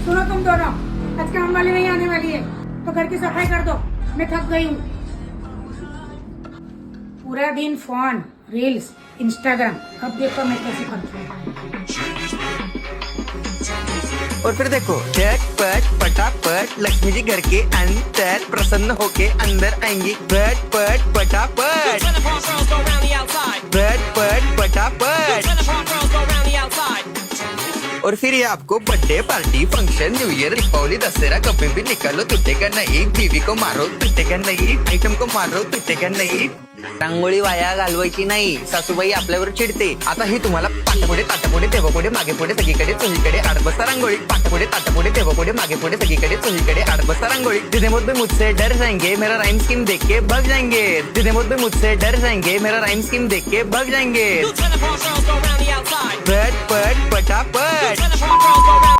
सुनो तुम दोनों, आज काम वाली नहीं आने वाली है तो घर की सफाई कर दो, मैं थक गई हूँ। पूरा दिन फोन, रील्स, इंस्टाग्राम, अब देखो मैं कैसे करती हूँ। और फिर देखो झटपट पटापट लक्ष्मी जी घर के अंदर प्रसन्न होके अंदर आएंगी। झटपट पटापट झटपट पटापट। और फिर ये आपको birthday party function new year Deepawali Dussehra कभी भी निकालो तुटेगा नहीं। बीवी को मारो तुटेगा नहीं, आयटम को मारो तुटेगा नहीं। रांगोळी वाया घालवायची नाही, सासूबाई आपल्यावर चिडते। आता ही तुम्हाला पाठपुढे ताटापुढे देवापुढे मागे पुढे सगळीकडे चोहीकडे आडबस्ता रांगोळी। पाठपुढे ताटापुढे देवापुढे मागे पुढे सगळीकडे चोहीकडे आडबस्ता रांगोळी। जिधे मुझ पे मुझसे डर जाएंगे मेरा राइम स्कीम देख के भाग जाएंगे। जिधे मुझ पे मुझसे डर जाएंगे मेरा राइम स्कीम देख के भाग जाएंगे। झटपट पटापट